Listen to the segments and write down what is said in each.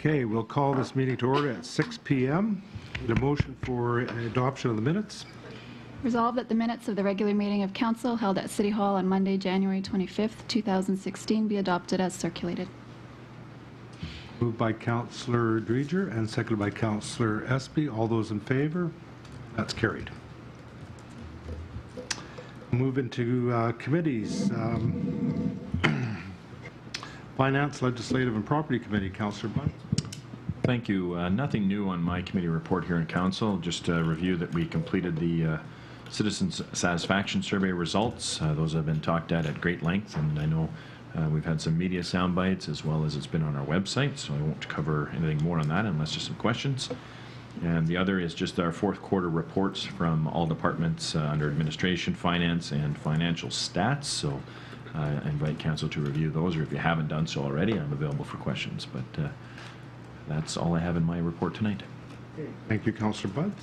Okay, we'll call this meeting to order at 6 p.m. The motion for adoption of the minutes. Resolved that the minutes of the regular meeting of council held at City Hall on Monday, January 25th, 2016 be adopted as circulated. Moved by Councillor Dreger and seconded by Councillor Espy. All those in favor? That's carried. Move into committees. Finance, Legislative and Property Committee. Councillor Bunt. Thank you. Nothing new on my committee report here in council. Just a review that we completed the Citizens Satisfaction Survey results. Those have been talked at great length, and I know we've had some media sound bites as well as it's been on our website, so I won't cover anything more on that unless there's some questions. And the other is just our fourth quarter reports from all departments under administration, finance, and financial stats. So I invite council to review those, or if you haven't done so already, I'm available for questions. But that's all I have in my report tonight. Thank you, Councillor Bunt.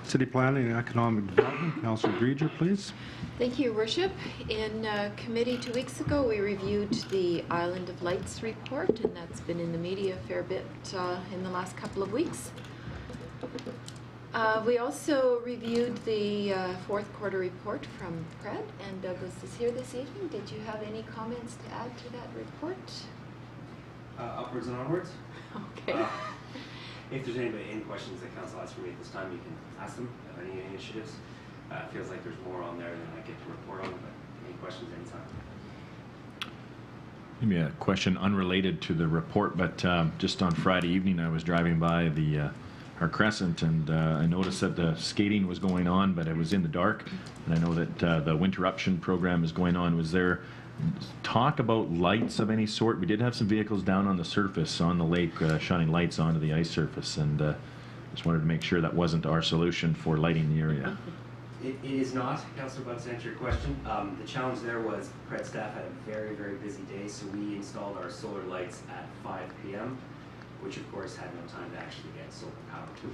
City Planning and Economic Development, Councillor Dreger, please. Thank you, Your Worship. In committee 2 weeks ago, we reviewed the Island of Lights report, and that's been in the media a fair bit in the last couple of weeks. We also reviewed the fourth quarter report from Prairie, and Douglas is here this evening. Did you have any comments to add to that report? Upwards and onwards. Okay. If there's any questions that council has for me at this time, you can ask them of any initiatives. It feels like there's more on there than I get to report on, but any questions anytime. Maybe a question unrelated to the report, but just on Friday evening I was driving by our Crescent, and I noticed that the skating was going on, but it was in the dark, and I know that the Winterruption program is going on. Was there talk about lights of any sort? We did have some vehicles down on the surface on the lake shining lights onto the ice surface, and just wanted to make sure that wasn't our solution for lighting the area. It is not, Councillor Butt, to answer your question. The challenge there was Pred staff had a very, very busy day, so we installed our solar lights at 5 p.m., which of course had no time to actually get solar power to it.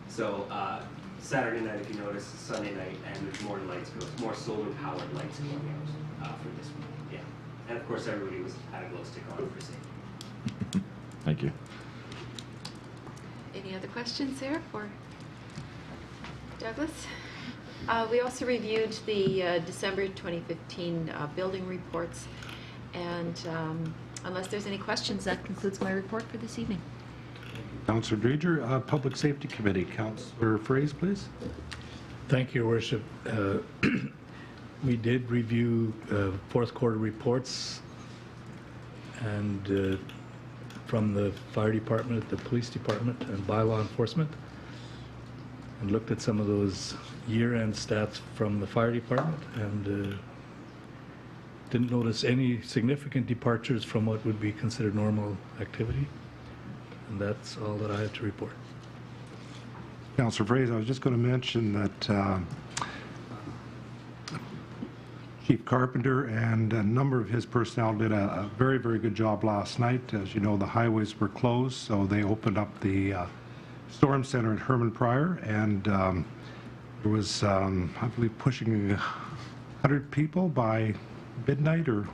So Saturday night, if you notice, Sunday night, and there's more lights, more solar powered lights going out for this one. Yeah, and of course everybody had a glow stick on for safety. Thank you. Any other questions there for Douglas? We also reviewed the December 2015 building reports, and unless there's any questions, that concludes my report for this evening. Councillor Dreger. Public Safety Committee, Councillor Fraze, please. Thank you, Your Worship. We did review fourth quarter reports, and from the fire department, the police department, and by law enforcement, and looked at some of those year-end stats from the fire department, and didn't notice any significant departures from what would be considered normal activity. And that's all that I have to report. Councillor Fraze, I was just going to mention that Chief Carpenter and a number of his personnel did a very, very good job last night. As you know, the highways were closed, so they opened up the Storm Center at Herman Pryor, and there was, I believe, pushing 100 people by midnight or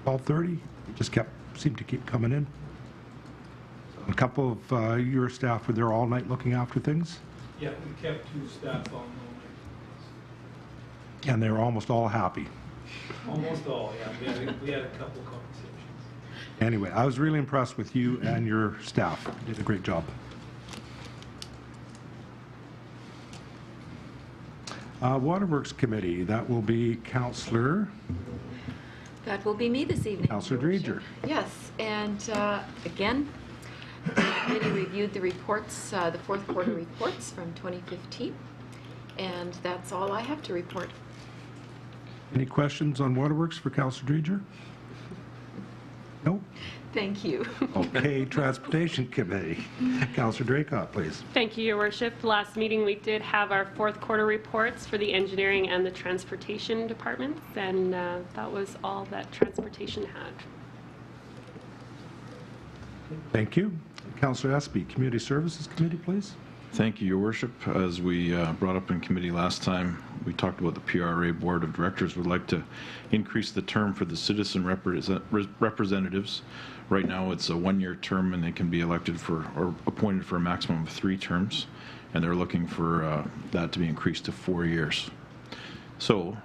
12:30. It just seemed to keep coming in. A couple of your staff were there all night looking after things? Yeah, we kept 2 staff on all night. And they were almost all happy. Almost all, yeah. We had a couple conversations. Anyway, I was really impressed with you and your staff. You did a great job. Waterworks Committee, that will be Councillor. That will be me this evening. Councillor Dreger. Yes, and again, the committee reviewed the reports, the fourth quarter reports from 2015, and that's all I have to report. Any questions on Waterworks for Councillor Dreger? No? Thank you. Okay, Transportation Committee. Councillor Draycott, please. Thank you, Your Worship. Last meeting we did have our fourth quarter reports for the engineering and the transportation departments, and that was all that transportation had. Thank you. Councillor Espy, Community Services Committee, please. Thank you, Your Worship. As we brought up in committee last time, we talked about the PRA Board of Directors would like to increase the term for the citizen representatives. Right now, it's a one-year term, and they can be elected for or appointed for a maximum of 3 terms, and they're looking for that to be increased to 4 years. So,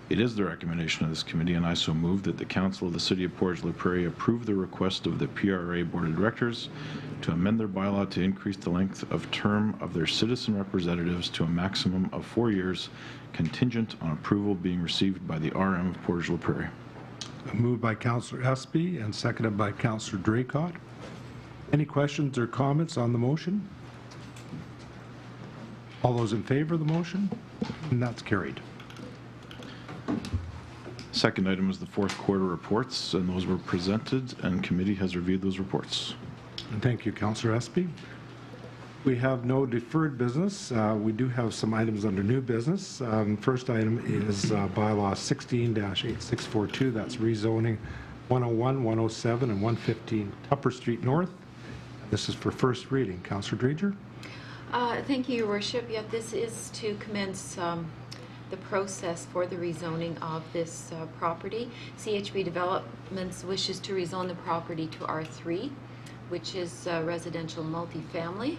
it is the recommendation of this committee, and I so move that the Council of the City of Portage La Prairie approve the request of the PRA Board of Directors to amend their bylaw to increase the length of term of their citizen representatives to a maximum of 4 years, contingent on approval being received by the RM of Portage La Prairie. Moved by Councillor Espy and seconded by Councillor Draycott. Any questions or comments on the motion? All those in favor of the motion? And that's carried. Second item is the fourth quarter reports, and those were presented, and committee has reviewed those reports. And thank you, Councillor Espy. We have no deferred business. We do have some items under new business. First item is bylaw 16-8642. That's rezoning 101, 107, and 115 Tupper Street North. This is for first reading. Councillor Dreger. Thank you, Your Worship. Yeah, this is to commence the process for the rezoning of this property. CHB Developments wishes to rezone the property to R3, which is residential multifamily.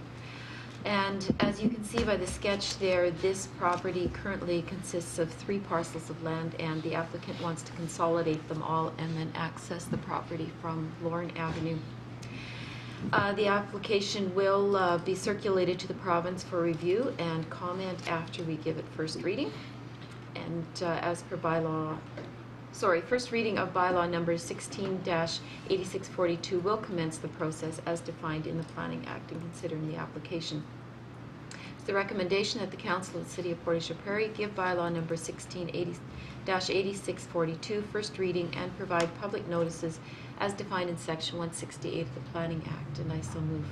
And as you can see by the sketch there, this property currently consists of 3 parcels of land, and the applicant wants to consolidate them all and then access the property from Lorne Avenue. The application will be circulated to the province for review and comment after we give it first reading. And as per first reading of bylaw number 16-8642 will commence the process as defined in the Planning Act in considering the application. It's the recommendation that the Council of the City of Portage La Prairie give bylaw number 16-8642 first reading and provide public notices as defined in section 168 of the Planning Act, and I so move.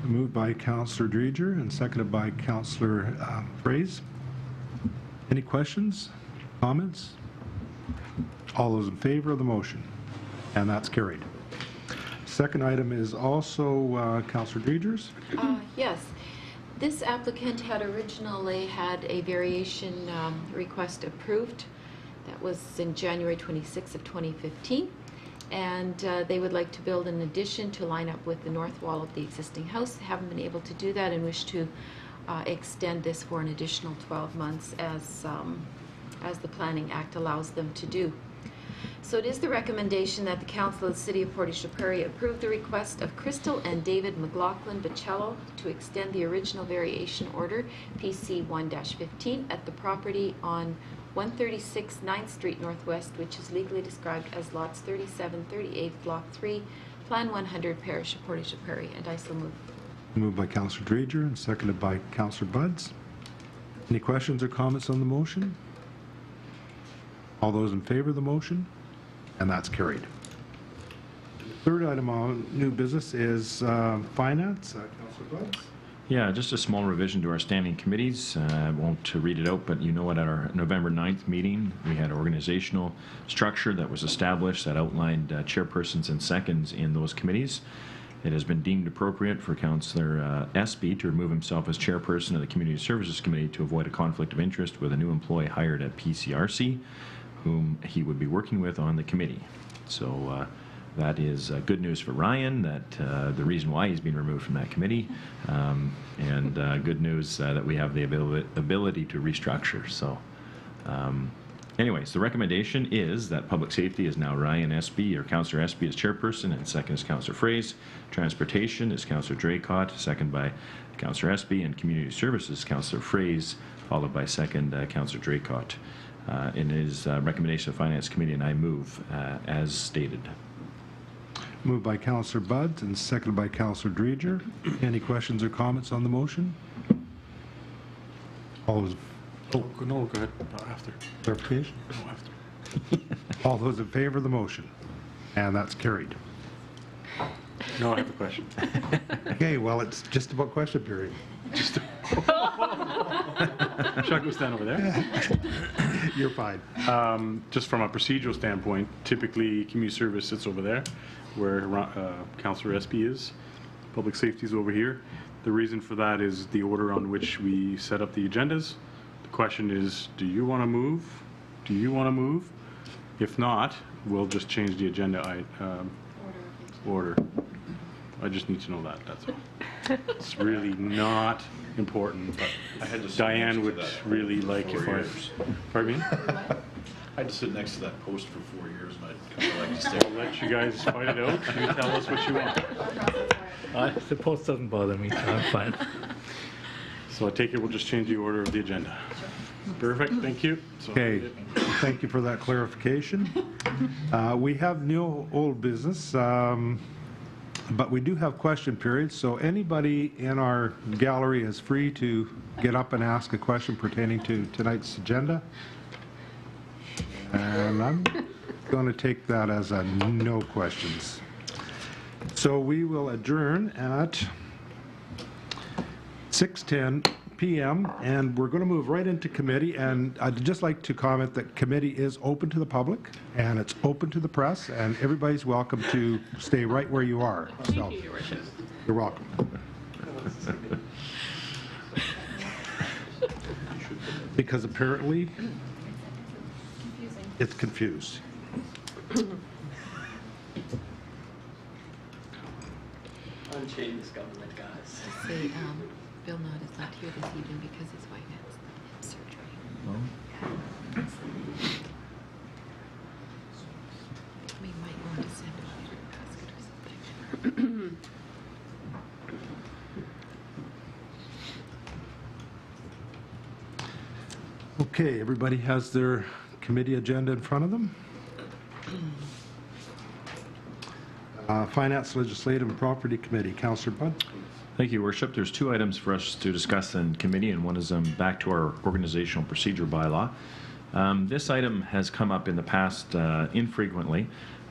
Moved by Councillor Dreger and seconded by Councillor Fraze. Any questions, comments? All those in favor of the motion? And that's carried. Second item is also Councillor Dreger's. Yes. This applicant had originally had a variation request approved. That was in January 26th of 2015. And they would like to build an addition to line up with the north wall of the existing house. They haven't been able to do that and wish to extend this for an additional 12 months as the Planning Act allows them to do. So it is the recommendation that the Council of the City of Portage La Prairie approve the request of Crystal and David McLaughlin Bocello to extend the original variation order PC 1-15 at the property on 136 9th Street Northwest, which is legally described as lots 37, 38, Block 3, Plan 100, Parish of Portage La Prairie, and I so move. Moved by Councillor Dreger and seconded by Councillor Buds. Any questions or comments on the motion? All those in favor of the motion? And that's carried. Third item on new business is finance. Councillor Buds. Yeah, just a small revision to our standing committees. I won't read it out, but you know at our November 9th meeting, we had an organizational structure that was established that outlined chairpersons and seconds in those committees. It has been deemed appropriate for Councillor Espy to remove himself as chairperson of the Community Services Committee to avoid a conflict of interest with a new employee hired at PCRC, whom he would be working with on the committee. So that is good news for Ryan, that the reason why he's been removed from that committee, and good news that we have the ability to restructure. So anyways, the recommendation is that Public Safety is now Ryan Espy, or Councillor Espy as chairperson, and second is Councillor Fraze. Transportation is Councillor Draycott, second by Councillor Espy, and Community Services, Councillor Fraze, followed by second Councillor Draycott. In his recommendation of Finance Committee, and I move as stated. Moved by Councillor Buds and seconded by Councillor Dreger. Any questions or comments on the motion? All those, No, go ahead. After. clarification? No, after. All those in favor of the motion? And that's carried. No, I have a question. Okay, well, it's just about question period. Should I go stand over there? You're fine. Just from a procedural standpoint, typically community service sits over there where Councillor Espy is. Public safety is over here. The reason for that is the order on which we set up the agendas. The question is, do you want to move? Do you want to move? If not, we'll just change the agenda order. I just need to know that, that's all. It's really not important, but I had to sit Diane next to would that really for like 4 if I... years. Pardon me? I had to sit next to that post for 4 years, and I'd kind of like to stay. I'll let you guys fight it out. You tell us what you want. The post doesn't bother me, I'm fine. So I take it we'll just change the order of the agenda. Perfect, thank you. So- Okay, thank you for that clarification. We have no old business, but we do have question periods, so anybody in our gallery is free to get up and ask a question pertaining to tonight's agenda. And I'm going to take that as a no questions. So we will adjourn at 6:10 p.m. and we're going to move right into committee. And I'd just like to comment that committee is open to the public and it's open to the press, and everybody's welcome to stay right where you are. So, Thank you, Your Worship. you're welcome. Because apparently it's confused. Unchain this government, guys. Say, Bill Knott is not here this evening because his wife has hip surgery. We might want to send a later basket or something. Okay, everybody has their committee agenda in front of them. Finance, Legislative, and Property Committee. Councillor Budd. Thank you, Your Worship. There's 2 items for us to discuss in committee, and one is back to our organizational procedure bylaw. This item has come up in the past infrequently,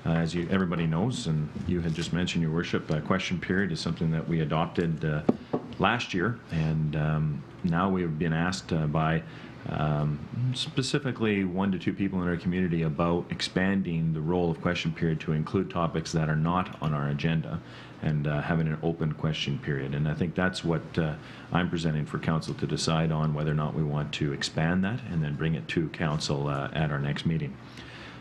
as everybody knows, and you had just mentioned, Your Worship. Question period is something that we adopted last year, and now we have been asked by specifically 1 to 2 people in our community about expanding the role of question period to include topics that are not on our agenda and having an open question period. And I think that's what I'm presenting for council to decide on, whether or not we want to expand that and then bring it to council at our next meeting.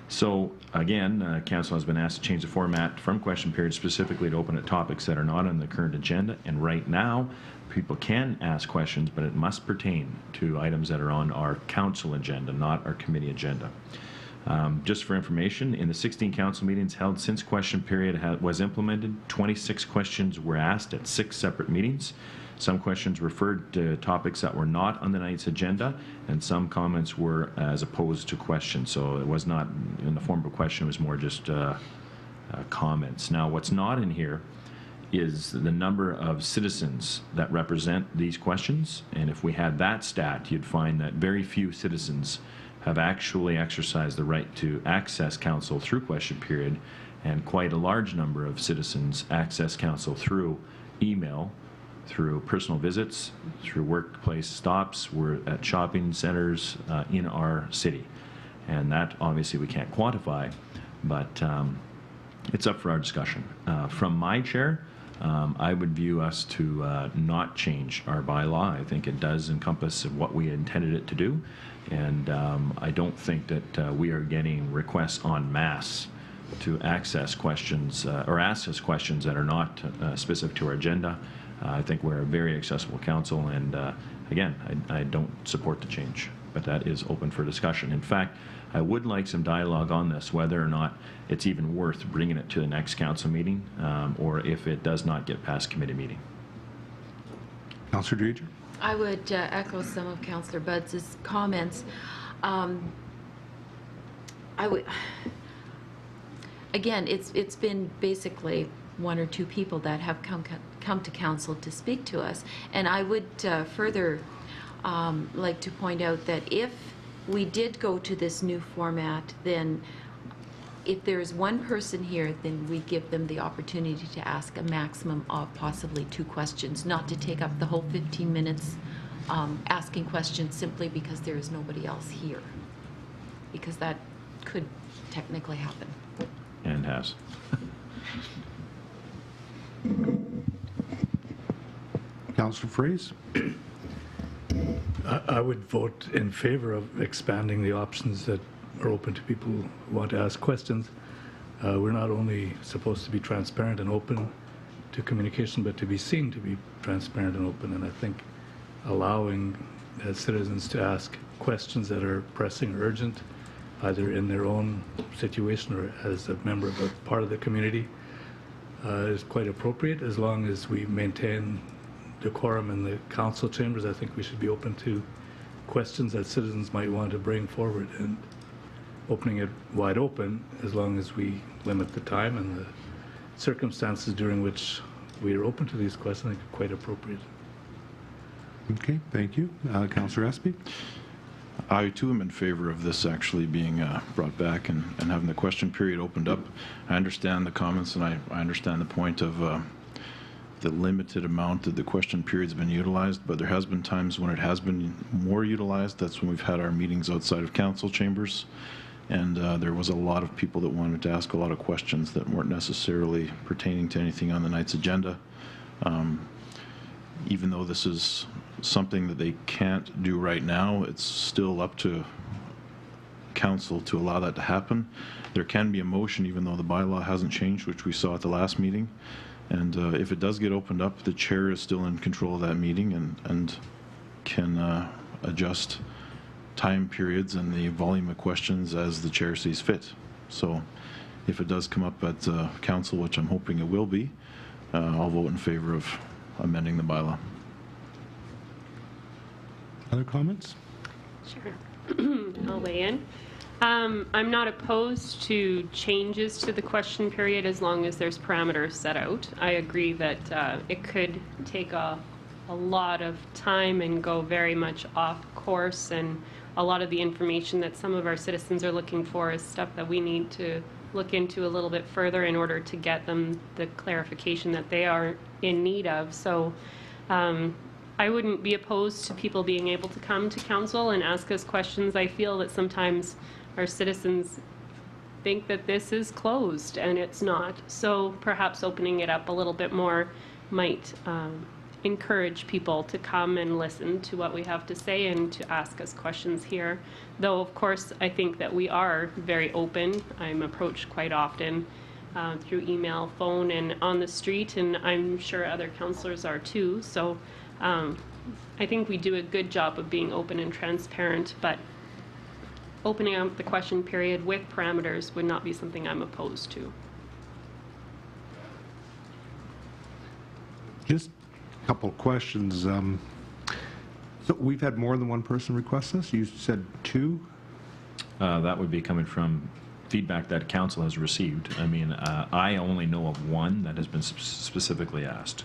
So again, council has been asked to change the format from question period specifically to open at topics that are not on the current agenda. And right now, people can ask questions, but it must pertain to items that are on our council agenda, not our committee agenda. Just for information, in the 16 council meetings held since question period was implemented, 26 questions were asked at 6 separate meetings. Some questions referred to topics that were not on the night's agenda, and some comments were as opposed to questions. So it was not in the form of a question, it was more just comments. Now, what's not in here is the number of citizens that represent these questions. And if we had that stat, you'd find that very few citizens have actually exercised the right to access council through question period, and quite a large number of citizens access council through email, through personal visits, through workplace stops. We're at shopping centers in our city. And that obviously we can't quantify, but it's up for our discussion. From my chair, I would view us to not change our bylaw. I think it does encompass what we intended it to do, and I don't think that we are getting requests en masse to access questions or ask us questions that are not specific to our agenda. I think we're a very accessible council, and again, I don't support the change, but that is open for discussion. In fact, I would like some dialogue on this, whether or not it's even worth bringing it to the next council meeting, or if it does not get past committee meeting. Councillor Dreger. I would echo some of Councillor Budd's comments. I would, again, it's been basically 1 or 2 people that have come to council to speak to us, and I would further like to point out that if we did go to this new format, then if there's 1 person here, then we give them the opportunity to ask a maximum of possibly 2 questions, not to take up the whole 15 minutes asking questions simply because there is nobody else here, because that could technically happen. And has. Councillor Freeze. I would vote in favor of expanding the options that are open to people who want to ask questions. We're not only supposed to be transparent and open to communication, but to be seen to be transparent and open. And I think allowing citizens to ask questions that are pressing or urgent, either in their own situation or as a member of a part of the community, is quite appropriate. As long as we maintain decorum in the council chambers, I think we should be open to questions that citizens might want to bring forward, and opening it wide open, as long as we limit the time and the circumstances during which we are open to these questions, I think are quite appropriate. Okay, thank you. Councillor Espy? I too am in favor of this actually being brought back and having the question period opened up. I understand the comments, and I understand the point of the limited amount that the question period's been utilized, but there has been times when it has been more utilized. That's when we've had our meetings outside of council chambers, and there was a lot of people that wanted to ask a lot of questions that weren't necessarily pertaining to anything on the night's agenda. Even though this is something that they can't do right now, it's still up to council to allow that to happen. There can be a motion, even though the bylaw hasn't changed, which we saw at the last meeting. And if it does get opened up, the chair is still in control of that meeting and can adjust time periods and the volume of questions as the chair sees fit. So if it does come up at council, which I'm hoping it will be, I'll vote in favor of amending the bylaw. Other comments? Sure. I'll weigh in. I'm not opposed to changes to the question period as long as there's parameters set out. I agree that it could take a lot of time and go very much off course, and a lot of the information that some of our citizens are looking for is stuff that we need to look into a little bit further in order to get them the clarification that they are in need of. So I wouldn't be opposed to people being able to come to council and ask us questions. I feel that sometimes our citizens think that this is closed, and it's not. So perhaps opening it up a little bit more might encourage people to come and listen to what we have to say and to ask us questions here. Though, of course, I think that we are very open. I'm approached quite often through email, phone, and on the street, and I'm sure other councillors are too. So I think we do a good job of being open and transparent, but opening up the question period with parameters would not be something I'm opposed to. Just a couple of questions. So we've had more than one person request this? You said two? That would be coming from feedback that council has received. I mean, I only know of one that has been specifically asked.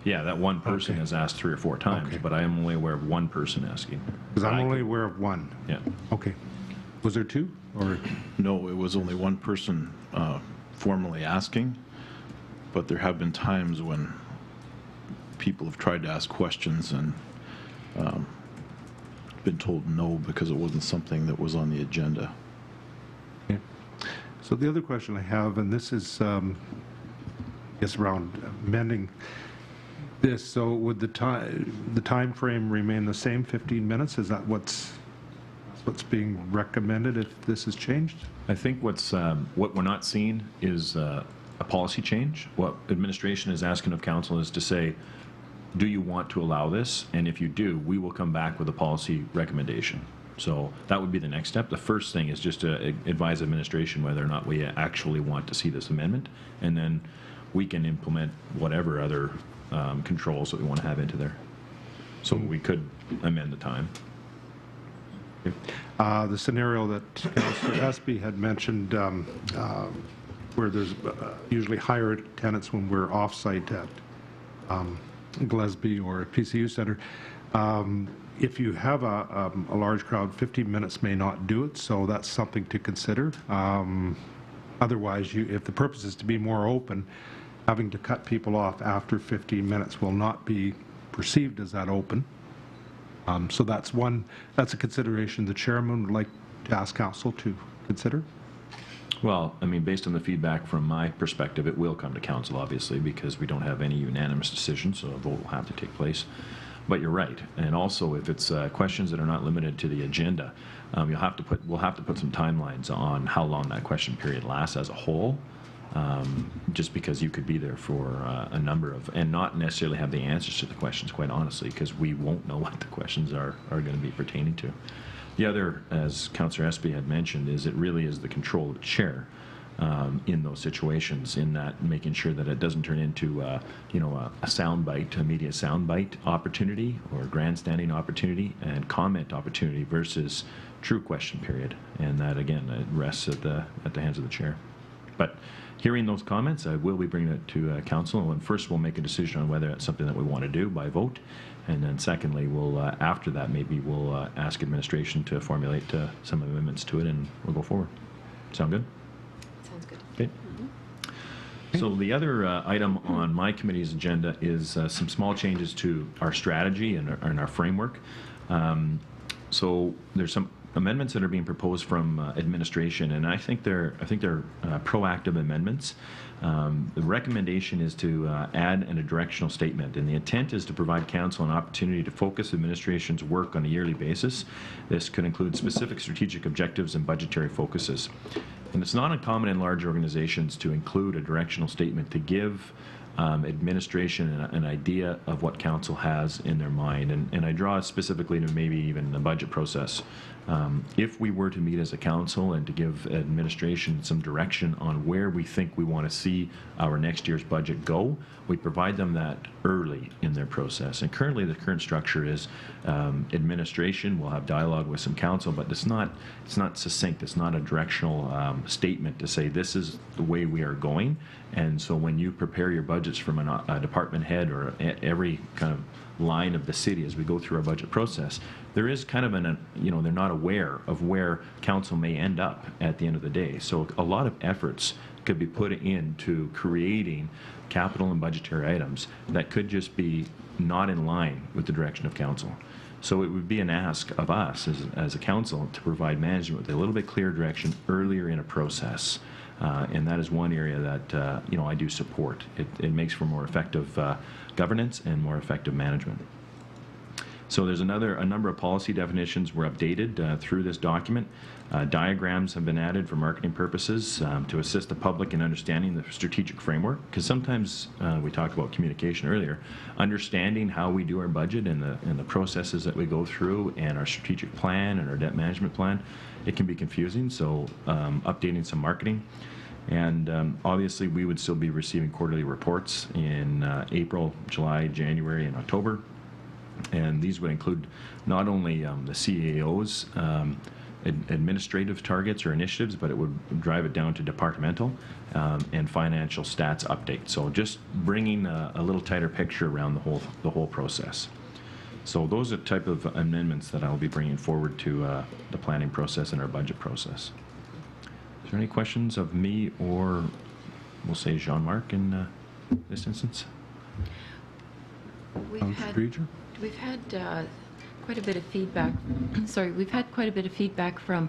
Yeah, that one person Okay. has asked 3 or 4 times, Okay. but I am only aware of one person asking. Because I'm only aware of one. Yeah. Okay. Was there two? Or No, it was only one person formally asking, but there have been times when people have tried to ask questions and been told no because it wasn't something that was on the agenda. okay. So the other question I have, and this is, I guess, around amending this. So would the time frame remain the same, 15 minutes? Is that what's being recommended if this is changed? I think what we're not seeing is a policy change. What administration is asking of council is to say, do you want to allow this? And if you do, we will come back with a policy recommendation. So that would be the next step. The first thing is just to advise administration whether or not we actually want to see this amendment, and then we can implement whatever other controls that we want to have into there. So we could amend the time. The scenario that Councillor Espy had mentioned, where there's usually higher attendance when we're off-site at Gillespie or PCU Center. If you have a large crowd, 15 minutes may not do it, so that's something to consider. Otherwise, if the purpose is to be more open, having to cut people off after 15 minutes will not be perceived as that open. So that's a consideration the chairman would like to ask council to consider. Well, I mean, based on the feedback from my perspective, it will come to council, obviously, because we don't have any unanimous decision, so a vote will have to take place. But you're right. And also, if it's questions that are not limited to the agenda, we'll have to put some timelines on how long that question period lasts as a whole. Just because you could be there for a number of, and not necessarily have the answers to the questions, quite honestly, because we won't know what the questions are going to be pertaining to. The other, as Councillor Espy had mentioned, is it really is the control of the chair in those situations, in that making sure that it doesn't turn into, a soundbite, a media soundbite opportunity or grandstanding opportunity and comment opportunity versus true question period. And that, again, it rests at the hands of the chair. But hearing those comments, I will be bringing it to council. And first, we'll make a decision on whether it's something that we want to do by vote. And then secondly, we'll, after that, maybe we'll ask administration to formulate some amendments to it, and we'll go forward. Sound good? Sounds good. Okay. So the other item on my committee's agenda is some small changes to our strategy and our framework. So there's some amendments that are being proposed from administration, and I think they're proactive amendments. The recommendation is to add a directional statement, and the intent is to provide council an opportunity to focus administration's work on a yearly basis. This could include specific strategic objectives and budgetary focuses. And it's not uncommon in large organizations to include a directional statement to give administration an idea of what council has in their mind. And I draw specifically to maybe even the budget process. If we were to meet as a council and to give administration some direction on where we think we want to see our next year's budget go, we provide them that early in their process. And currently, the current structure is administration will have dialogue with some council, but it's not succinct. It's not a directional statement to say this is the way we are going. And so when you prepare your budgets from a department head or every kind of line of the city as we go through our budget process, there is kind of they're not aware of where council may end up at the end of the day. So a lot of efforts could be put into creating capital and budgetary items that could just be not in line with the direction of council. So it would be an ask of us as a council to provide management with a little bit clearer direction earlier in a process. And that is one area that I do support. It makes for more effective governance and more effective management. So there's a number of policy definitions were updated through this document. Diagrams have been added for marketing purposes to assist the public in understanding the strategic framework, because sometimes we talked about communication earlier, understanding how we do our budget and the processes that we go through and our strategic plan and our debt management plan, it can be confusing. So updating some marketing. And obviously, we would still be receiving quarterly reports in April, July, January, and October. And these would include not only the CAO's administrative targets or initiatives, but it would drive it down to departmental and financial stats updates. So just bringing a little tighter picture around the whole process. So those are the type of amendments that I'll be bringing forward to the planning process and our budget process. Is there any questions of me or we'll say Jean-Marc in this instance? We've had quite a bit of feedback. Sorry, we've had quite a bit of feedback from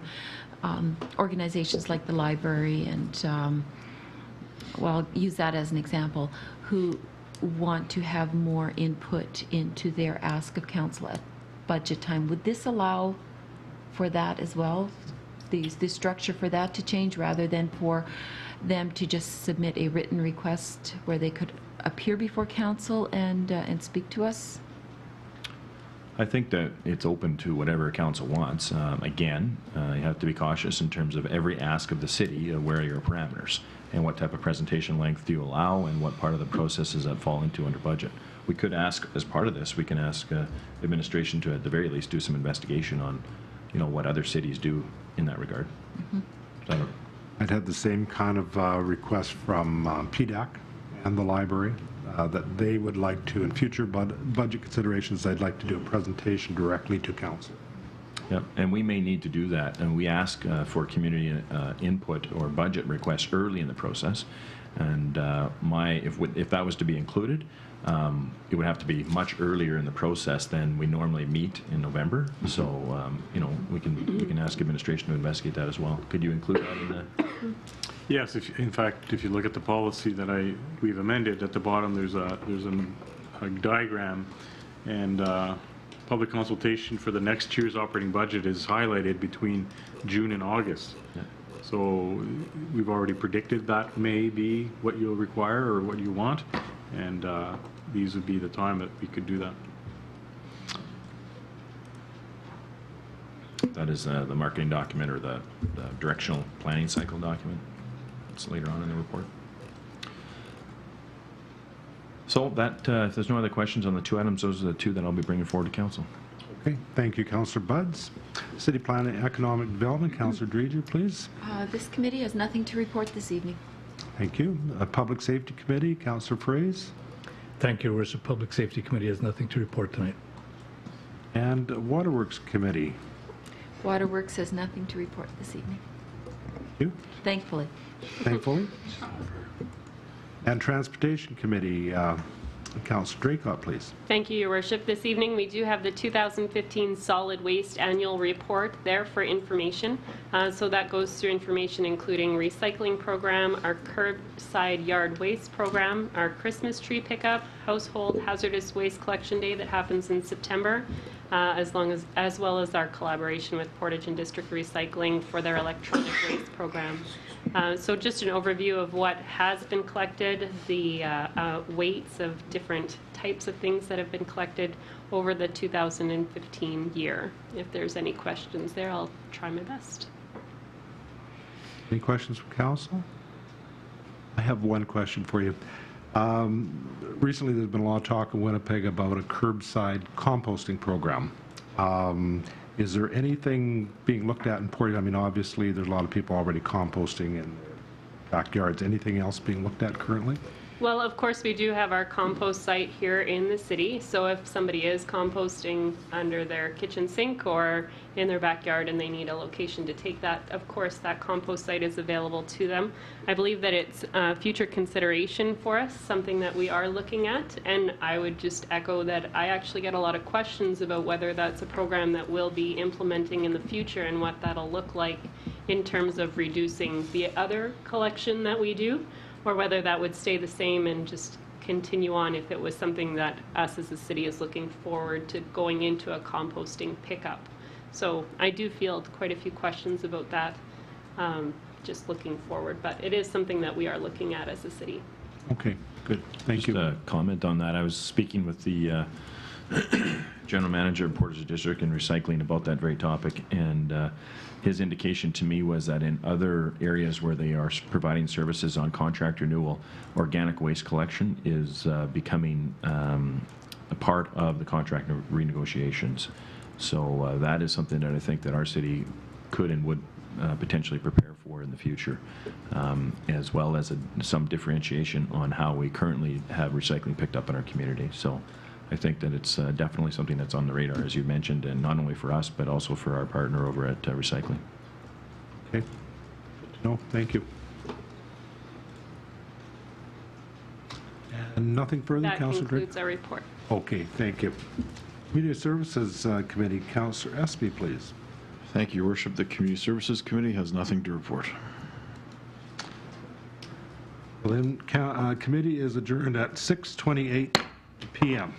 organizations like the library and, well, I'll use that as an example, who want to have more input into their ask of council at budget time. Would this allow for that as well? The structure for that to change rather than for them to just submit a written request where they could appear before council and speak to us? I think that it's open to whatever council wants. Again, you have to be cautious in terms of every ask of the city, where are your parameters and what type of presentation length do you allow and what part of the process does that fall into under budget. We could ask, as part of this, we can ask administration to at the very least do some investigation on what other cities do in that regard. Mm-hmm. I'd had the same kind of request from PDAC and the library that they would like to, in future budget considerations, they'd like to do a presentation directly to council. Yep, and we may need to do that, and we ask for community input or budget requests early in the process. And if that was to be included, it would have to be much earlier in the process than we normally meet in November. So we can ask administration to investigate that as well. Could you include that in the? Yes, in fact, if you look at the policy that we've amended, at the bottom there's a diagram, And public consultation for the next year's operating budget is highlighted between June and August. So we've already predicted that may be what you'll require or what you want, and these would be the time that we could do that. That is the marketing document or the directional planning cycle document. It's later on in the report. So that, if there's no other questions on the two items, those are the two that I'll be bringing forward to council. Okay, thank you, Councillor Buds. City Plan and Economic Development, Councillor Dreger, please. This committee has nothing to report this evening. Thank you. Public Safety Committee, Councillor Prairie. Thank you, Your Worship. Public Safety Committee has nothing to report tonight. And Waterworks Committee. Waterworks has nothing to report this evening, Thank you. thankfully. Thankfully. And Transportation Committee, Councillor Draycott, please. Thank you, Your Worship. This evening, we do have the 2015 Solid Waste Annual Report there for information. So that goes through information including recycling program, our curbside yard waste program, our Christmas tree pickup, household hazardous waste collection day that happens in September, as well as our collaboration with Portage and District Recycling for their electronic waste program. So just an overview of what has been collected, the weights of different types of things that have been collected over the 2015 year. If there's any questions there, I'll try my best. Any questions from council? I have one question for you. Recently, there's been a lot of talk in Winnipeg about a curbside composting program. Is there anything being looked at in Portage? I mean, obviously, there's a lot of people already composting in backyards. Anything else being looked at currently? Well, of course, we do have our compost site here in the city. So if somebody is composting under their kitchen sink or in their backyard and they need a location to take that, of course, that compost site is available to them. I believe that it's future consideration for us, something that we are looking at. And I would just echo that I actually get a lot of questions about whether that's a program that we'll be implementing in the future and what that'll look like in terms of reducing the other collection that we do, or whether that would stay the same and just continue on if it was something that us as a city is looking forward to going into a composting pickup. So I do field quite a few questions about that, just looking forward, but it is something that we are looking at as a city. Okay, good. Thank you. Just a comment on that. I was speaking with the general manager of Portage District and Recycling about that very topic, and his indication to me was that in other areas where they are providing services on contract renewal, organic waste collection is becoming a part of the contract renegotiations. So that is something that I think that our city could and would potentially prepare for in the future, as well as some differentiation on how we currently have recycling picked up in our community. So I think that it's definitely something that's on the radar, as you mentioned, and not only for us, but also for our partner over at Recycling. Okay. No, thank you. And nothing further, That Councillor Drake? concludes our report. Okay, thank you. Media Services Committee, Councillor Espy, please. Thank you, Your Worship. The Community Services Committee has nothing to report. Well, then, committee is adjourned at 6:28 p.m.